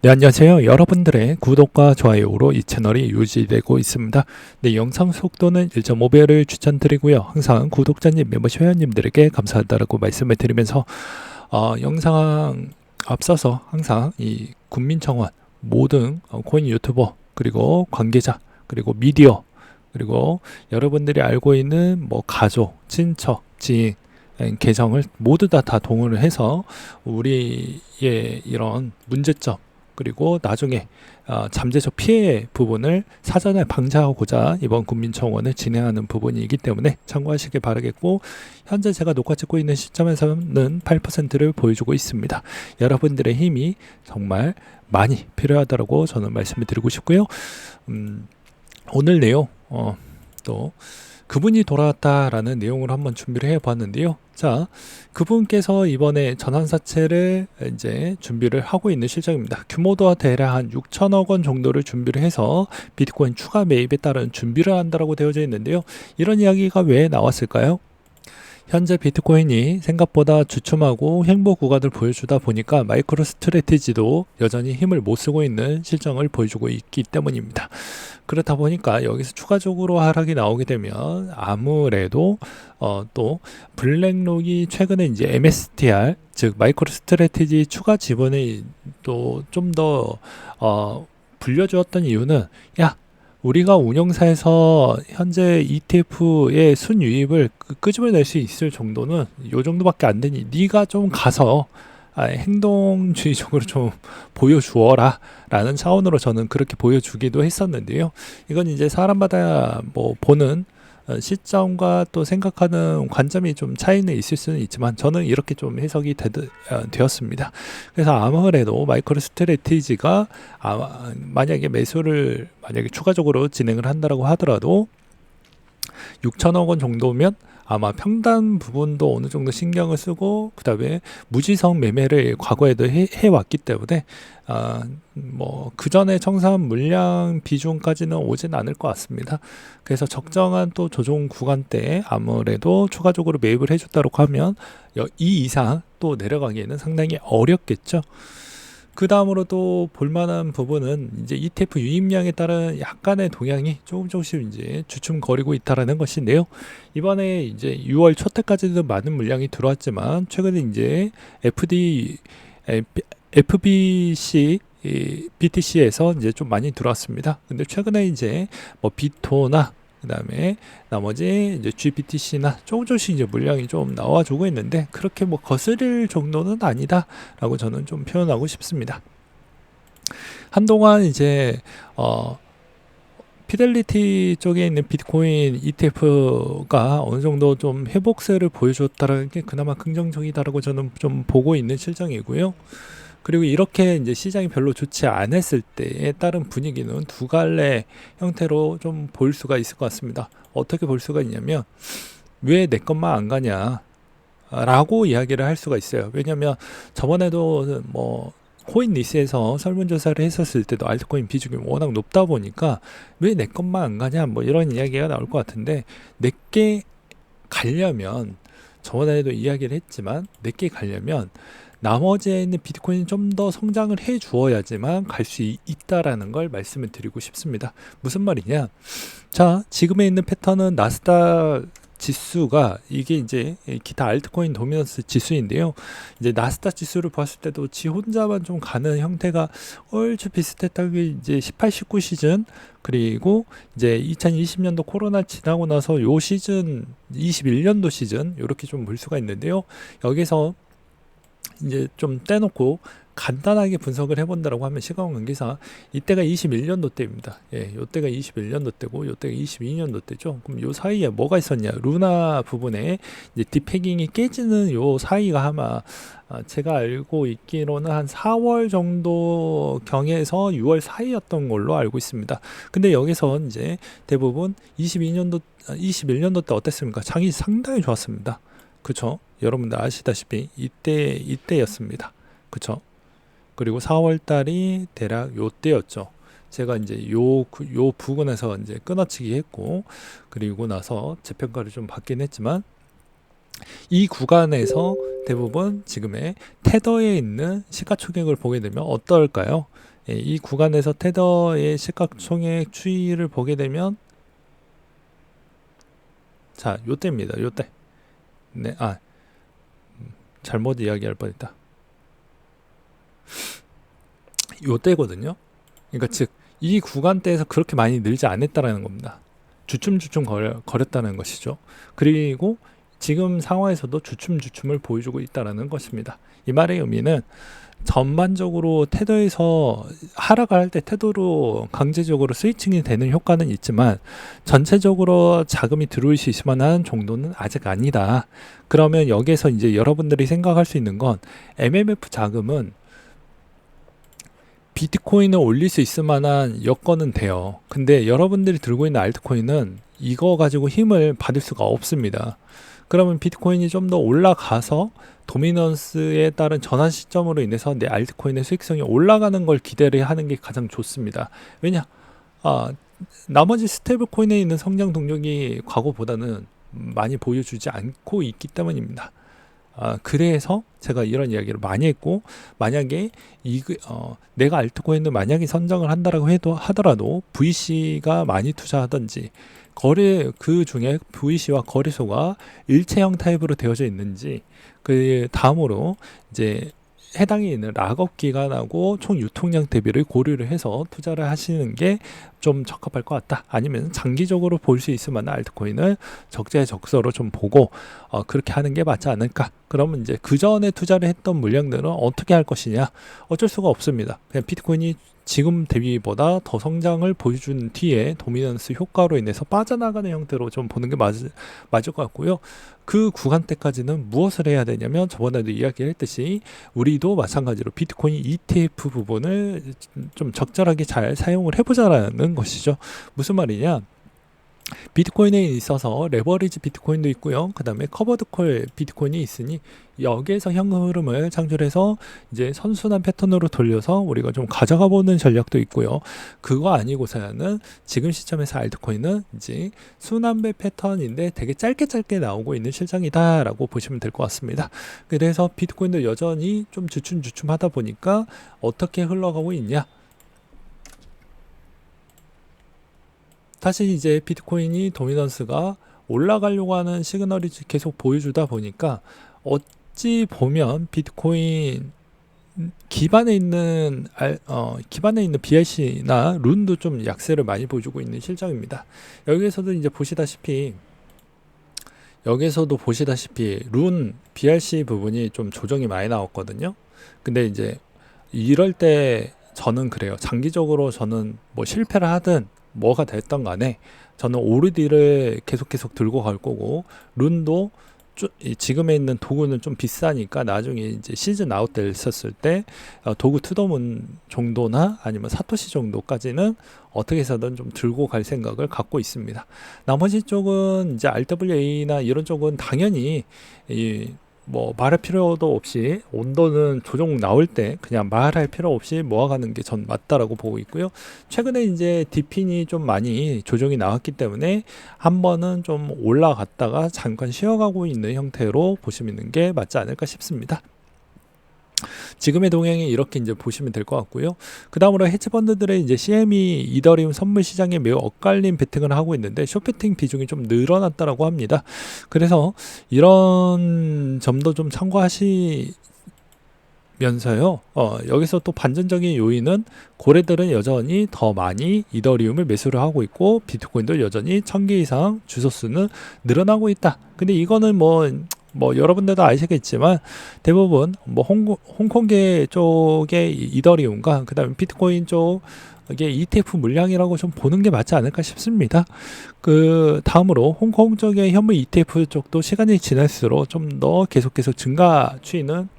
네, 안녕하세요. 여러분들의 구독과 좋아요로 이 채널이 유지되고 있습니다. 네, 영상 속도는 1.5배를 추천드리고요. 항상 구독자님, 멤버십 회원님들에게 감사하다고 말씀을 드리면서 영상 앞서서 항상 이 국민청원 모든 코인 유튜버 그리고 관계자 그리고 미디어 그리고 여러분들이 알고 있는 뭐 가족, 친척, 지인 계정을 모두 다 동원을 해서 우리의 이런 문제점 그리고 나중에 잠재적 피해 부분을 사전에 방지하고자 이번 국민청원을 진행하는 부분이기 때문에 참고하시길 바라겠고, 현재 제가 녹화 찍고 있는 시점에서는 8%를 보여주고 있습니다. 여러분들의 힘이 정말 많이 필요하다고 저는 말씀을 드리고 싶고요. 오늘 내용 또 그분이 돌아왔다라는 내용을 한번 준비를 해봤는데요. 자, 그분께서 이번에 전환사채를 이제 준비를 하고 있는 실정입니다. 규모도 대략 한 6천억 원 정도를 준비를 해서 비트코인 추가 매입에 따른 준비를 한다고 되어져 있는데요. 이런 이야기가 왜 나왔을까요? 현재 비트코인이 생각보다 주춤하고 횡보 구간을 보여주다 보니까 마이크로 스트래티지도 여전히 힘을 못 쓰고 있는 실정을 보여주고 있기 때문입니다. 그렇다 보니까 여기서 추가적으로 하락이 나오게 되면 아무래도 또 블랙록이 최근에 이제 MSTR 즉 마이크로 스트래티지 추가 지분이 또 좀 더 불려주었던 이유는 야, 우리가 운영사에서 현재 ETF의 순유입을 끄집어낼 수 있을 정도는 요 정도밖에 안 되니 네가 좀 가서 행동주의적으로 좀 보여주어라 라는 차원으로 저는 그렇게 보여주기도 했었는데요. 이건 이제 사람마다 뭐 보는 시점과 또 생각하는 관점이 좀 차이는 있을 수는 있지만 저는 이렇게 좀 해석이 되었습니다. 그래서 아무래도 마이크로 스트래티지가 만약에 매수를 만약에 추가적으로 진행을 한다라고 하더라도 6천억 원 정도면 아마 평단 부분도 어느 정도 신경을 쓰고 그다음에 무지성 매매를 과거에도 해왔기 때문에 뭐 그 전에 청산 물량 비중까지는 오진 않을 것 같습니다. 그래서 적정한 또 조정 구간 때 아무래도 추가적으로 매입을 해줬다고 하면 이 이상 또 내려가기에는 상당히 어렵겠죠. 그 다음으로 또 볼만한 부분은 이제 ETF 유입량에 따른 약간의 동향이 조금씩 이제 주춤거리고 있다라는 것인데요. 이번에 이제 6월 초때까지도 많은 물량이 들어왔지만 최근에 이제 FBC BTC에서 이제 좀 많이 들어왔습니다. 근데 최근에 이제 뭐 비토나 그다음에 나머지 이제 GBTC나 조금씩 이제 물량이 좀 나와주고 있는데 그렇게 뭐 거스릴 정도는 아니다라고 저는 좀 표현하고 싶습니다. 한동안 이제 피델리티 쪽에 있는 비트코인 ETF가 어느 정도 좀 회복세를 보여줬다는 게 그나마 긍정적이다라고 저는 좀 보고 있는 실정이고요. 그리고 이렇게 이제 시장이 별로 좋지 않았을 때에 따른 분위기는 두 갈래 형태로 좀 볼 수가 있을 것 같습니다. 어떻게 볼 수가 있냐면 왜 내 것만 안 가냐 라고 이야기를 할 수가 있어요. 왜냐면 저번에도 뭐 코인리스에서 설문조사를 했었을 때도 알트코인 비중이 워낙 높다 보니까 왜 내 것만 안 가냐 뭐 이런 이야기가 나올 것 같은데, 내게 가려면 저번에도 이야기를 했지만 내게 가려면 나머지에 있는 비트코인이 좀 더 성장을 해 주어야지만 갈 수 있다라는 걸 말씀을 드리고 싶습니다. 무슨 말이냐? 자, 지금에 있는 패턴은 나스닥 지수가 이게 이제 기타 알트코인 도미넌스 지수인데요. 이제 나스닥 지수를 봤을 때도 지 혼자만 좀 가는 형태가 얼추 비슷했다고 이제 18, 19 시즌 그리고 이제 2020년도 코로나 지나고 나서 요 시즌 21년도 시즌 이렇게 좀 볼 수가 있는데요. 여기서 이제 좀 떼놓고 간단하게 분석을 해본다라고 하면 시간관계상 이때가 21년도 때입니다. 예, 요때가 21년도 때고 요때가 22년도 때죠. 그럼 요 사이에 뭐가 있었냐? 루나 부분에 이제 디패깅이 깨지는 요 사이가 아마 제가 알고 있기로는 한 4월 정도 경에서 6월 사이였던 걸로 알고 있습니다. 근데 여기서 이제 대부분 21년도 때 어땠습니까? 장이 상당히 좋았습니다. 그쵸? 여러분들 아시다시피 이때였습니다. 그쵸? 그리고 4월 달이 대략 요때였죠. 제가 이제 요 부근에서 이제 끊어치기 했고, 그리고 나서 재평가를 좀 받긴 했지만, 이 구간에서 대부분 지금의 테더에 있는 시가총액을 보게 되면 어떨까요? 예, 이 구간에서 테더의 시가총액 추이를 보게 되면 자, 요때입니다. 요때. 네, 잘못 이야기할 뻔했다. 요때거든요. 그러니까 즉 이 구간대에서 그렇게 많이 늘지 않았다라는 겁니다. 주춤주춤 거렸다는 것이죠. 그리고 지금 상황에서도 주춤주춤을 보여주고 있다는 것입니다. 이 말의 의미는 전반적으로 테더에서 하락을 할 때 테더로 강제적으로 스위칭이 되는 효과는 있지만 전체적으로 자금이 들어올 수 있을 만한 정도는 아직 아니다. 그러면 여기에서 이제 여러분들이 생각할 수 있는 건 MMF 자금은 비트코인을 올릴 수 있을 만한 여건은 돼요. 근데 여러분들이 들고 있는 알트코인은 이거 가지고 힘을 받을 수가 없습니다. 그러면 비트코인이 좀 더 올라가서 도미넌스에 따른 전환 시점으로 인해서 내 알트코인의 수익성이 올라가는 걸 기대를 하는 게 가장 좋습니다. 왜냐? 나머지 스테이블 코인에 있는 성장 동력이 과거보다는 많이 보여주지 않고 있기 때문입니다. 그래서 제가 이런 이야기를 많이 했고, 만약에 내가 알트코인을 만약에 선정을 한다라고 하더라도 VC가 많이 투자하든지 그 중에 VC와 거래소가 일체형 타입으로 되어져 있는지, 그 다음으로 이제 해당이 있는 락업 기간하고 총 유통량 대비를 고려를 해서 투자를 하시는 게 좀 적합할 것 같다. 아니면 장기적으로 볼 수 있을 만한 알트코인을 적재적소로 좀 보고 그렇게 하는 게 맞지 않을까. 그러면 이제 그 전에 투자를 했던 물량들은 어떻게 할 것이냐. 어쩔 수가 없습니다. 그냥 비트코인이 지금 대비보다 더 성장을 보여준 뒤에 도미넌스 효과로 인해서 빠져나가는 형태로 좀 보는 게 맞을 것 같고요. 그 구간대까지는 무엇을 해야 되냐면 저번에도 이야기했듯이 우리도 마찬가지로 비트코인 ETF 부분을 좀 적절하게 잘 사용을 해보자라는 것이죠. 무슨 말이냐? 비트코인에 있어서 레버리지 비트코인도 있고요. 그 다음에 커버드콜 비트코인이 있으니 여기에서 현금 흐름을 창출해서 이제 선순환 패턴으로 돌려서 우리가 좀 가져가 보는 전략도 있고요. 그거 아니고서는 지금 시점에서 알트코인은 이제 순환배 패턴인데 되게 짧게 나오고 있는 실정이다 라고 보시면 될 것 같습니다. 그래서 비트코인도 여전히 좀 주춤주춤하다 보니까 어떻게 흘러가고 있냐? 사실 이제 비트코인이 도미넌스가 올라가려고 하는 시그널이 계속 보여주다 보니까 어찌 보면 비트코인 기반에 있는 BRC나 룬도 좀 약세를 많이 보여주고 있는 실정입니다. 여기에서도 보시다시피 룬 BRC 부분이 좀 조정이 많이 나왔거든요. 근데 이제 이럴 때 저는 그래요. 장기적으로 저는 뭐 실패를 하든 뭐가 됐던 간에 저는 오르디를 계속 들고 갈 거고, 룬도 지금에 있는 도구는 좀 비싸니까 나중에 이제 시즌 아웃 됐었을 때 도구 투더문 정도나 아니면 사토시 정도까지는 어떻게 해서든 좀 들고 갈 생각을 갖고 있습니다. 나머지 쪽은 이제 RWA나 이런 쪽은 당연히 뭐 말할 필요도 없이 온도는 조정 나올 때 그냥 말할 필요 없이 모아가는 게 전 맞다라고 보고 있고요. 최근에 이제 디핀이 좀 많이 조정이 나왔기 때문에 한 번은 좀 올라갔다가 잠깐 쉬어가고 있는 형태로 보시는 게 맞지 않을까 싶습니다. 지금의 동향이 이렇게 이제 보시면 될 것 같고요. 그 다음으로 헤지펀드들의 이제 CME 이더리움 선물 시장에 매우 엇갈린 베팅을 하고 있는데 숏베팅 비중이 좀 늘어났다라고 합니다. 그래서 이런 점도 좀 참고하시면서요. 여기서 또 반전적인 요인은 고래들은 여전히 더 많이 이더리움을 매수를 하고 있고 비트코인도 여전히 1000개 이상 주소수는 늘어나고 있다. 근데 이거는 뭐 여러분들도 아시겠지만 대부분 뭐 홍콩계 쪽의 이더리움과 그 다음에 비트코인 쪽의 ETF 물량이라고 좀 보는 게 맞지 않을까 싶습니다. 그 다음으로 홍콩 쪽의 현물 ETF 쪽도 시간이 지날수록 좀 더 계속 증가 추이는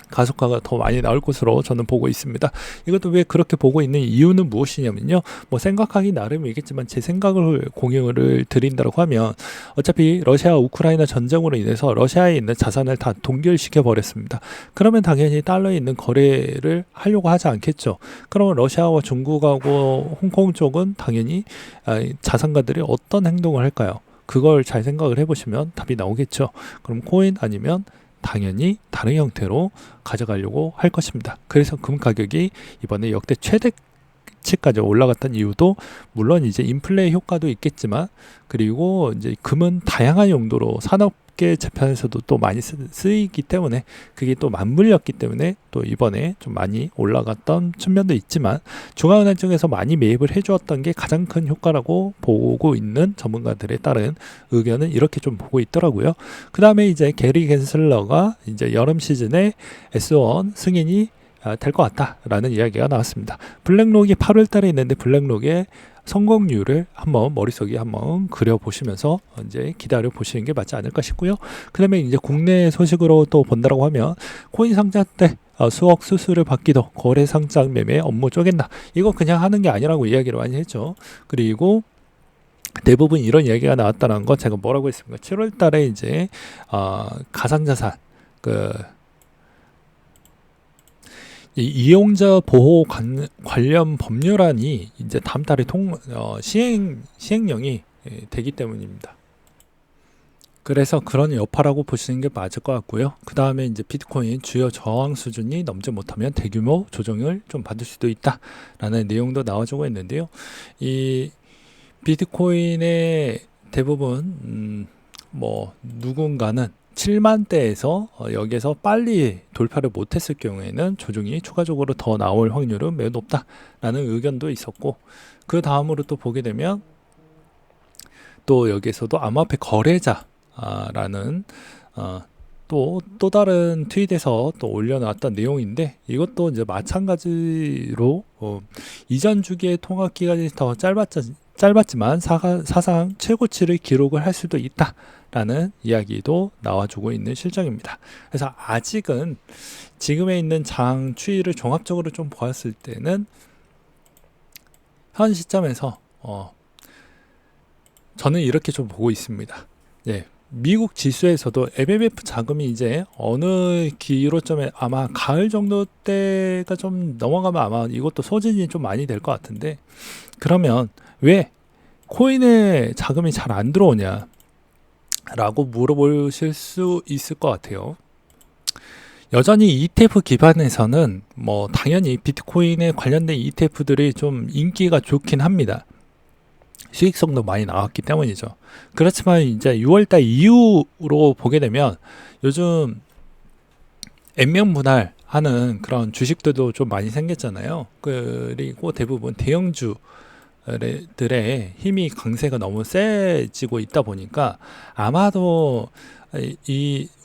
가속화가 더 많이 나올 것으로 저는 보고 있습니다. 이것도 왜 그렇게 보고 있는 이유는 무엇이냐면요. 뭐 생각하기 나름이겠지만 제 생각을 공유를 드린다고 하면 어차피 러시아 우크라이나 전쟁으로 인해서 러시아에 있는 자산을 다 동결시켜 버렸습니다. 그러면 당연히 달러에 있는 거래를 하려고 하지 않겠죠. 그러면 러시아와 중국하고 홍콩 쪽은 당연히 자산가들이 어떤 행동을 할까요? 그걸 잘 생각을 해보시면 답이 나오겠죠. 그럼 코인 아니면 당연히 다른 형태로 가져가려고 할 것입니다. 그래서 금 가격이 이번에 역대 최대치까지 올라갔던 이유도 물론 이제 인플레 효과도 있겠지만, 그리고 이제 금은 다양한 용도로 산업계 재편에서도 또 많이 쓰이기 때문에 그게 또 맞물렸기 때문에 또 이번에 좀 많이 올라갔던 측면도 있지만, 중앙은행 쪽에서 많이 매입을 해주었던 게 가장 큰 효과라고 보고 있는 전문가들에 따른 의견은 이렇게 좀 보고 있더라고요. 그 다음에 이제 게리 겐슬러가 이제 여름 시즌에 S1 승인이 될 것 같다라는 이야기가 나왔습니다. 블랙록이 8월 달에 있는데 블랙록의 성공률을 한번 머릿속에 한번 그려보시면서 이제 기다려 보시는 게 맞지 않을까 싶고요. 그 다음에 이제 국내 소식으로 또 본다라고 하면 코인 상장 때 수억 수수료를 받기도 거래 상장 매매 업무 쪼갠다. 이거 그냥 하는 게 아니라고 이야기를 많이 했죠. 그리고 대부분 이런 이야기가 나왔다는 건 제가 뭐라고 했습니까? 7월 달에 이제 가상자산 이용자 보호 관련 법률안이 이제 다음 달에 시행령이 되기 때문입니다. 그래서 그런 여파라고 보시는 게 맞을 것 같고요. 그 다음에 이제 비트코인 주요 저항 수준이 넘지 못하면 대규모 조정을 좀 받을 수도 있다라는 내용도 나와주고 있는데요. 이 비트코인의 대부분 누군가는 7만대에서 여기에서 빨리 돌파를 못했을 경우에는 조정이 추가적으로 더 나올 확률은 매우 높다라는 의견도 있었고, 그 다음으로 또 보게 되면 또 여기에서도 암호화폐 거래자라는 또 다른 트윗에서 또 올려놨던 내용인데, 이것도 이제 마찬가지로 이전 주기의 통화 기간이 더 짧았지만 사상 최고치를 기록을 할 수도 있다라는 이야기도 나와주고 있는 실정입니다. 그래서 아직은 지금에 있는 장 추이를 종합적으로 좀 보았을 때는 현 시점에서 저는 이렇게 좀 보고 있습니다. 예, 미국 지수에서도 MMF 자금이 이제 어느 기로점에 아마 가을 정도 때가 좀 넘어가면 아마 이것도 소진이 좀 많이 될 것 같은데, 그러면 왜 코인에 자금이 잘 안 들어오냐 라고 물어보실 수 있을 것 같아요. 여전히 ETF 기반에서는 당연히 비트코인에 관련된 ETF들이 좀 인기가 좋긴 합니다. 수익성도 많이 나왔기 때문이죠. 그렇지만 이제 6월달 이후로 보게 되면 요즘 액면 분할하는 그런 주식들도 좀 많이 생겼잖아요. 그리고 대부분 대형주 들의 힘이 강세가 너무 세지고 있다 보니까 아마도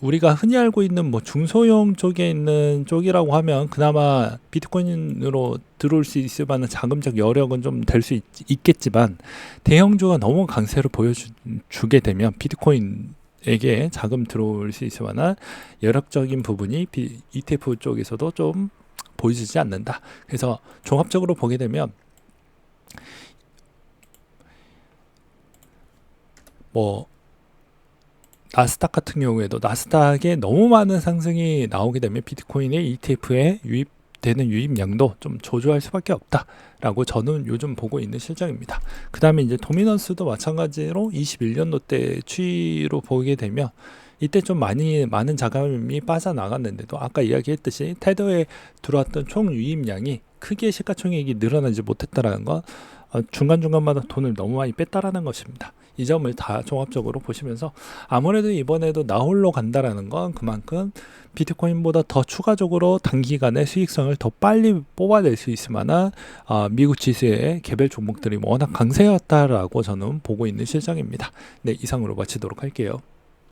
우리가 흔히 알고 있는 중소형 쪽에 있는 쪽이라고 하면 그나마 비트코인으로 들어올 수 있을 만한 자금적 여력은 좀 될 수 있겠지만, 대형주가 너무 강세를 보여주게 되면 비트코인에게 자금 들어올 수 있을 만한 여력적인 부분이 ETF 쪽에서도 좀 보여지지 않는다. 그래서 종합적으로 보게 되면 나스닥 같은 경우에도 나스닥에 너무 많은 상승이 나오게 되면 비트코인의 ETF에 유입되는 유입량도 좀 조조할 수밖에 없다라고 저는 요즘 보고 있는 실정입니다. 그 다음에 이제 도미넌스도 마찬가지로 21년도 때 추이로 보게 되면 이때 좀 많은 자금이 빠져나갔는데도 아까 이야기했듯이 테더에 들어왔던 총 유입량이 크게 시가총액이 늘어나지 못했다라는 건 중간중간마다 돈을 너무 많이 뺐다라는 것입니다. 이 점을 다 종합적으로 보시면서 아무래도 이번에도 나홀로 간다라는 건 그만큼 비트코인보다 더 추가적으로 단기간에 수익성을 더 빨리 뽑아낼 수 있을 만한 미국 지수의 개별 종목들이 워낙 강세였다라고 저는 보고 있는 실정입니다. 네, 이상으로 마치도록 할게요.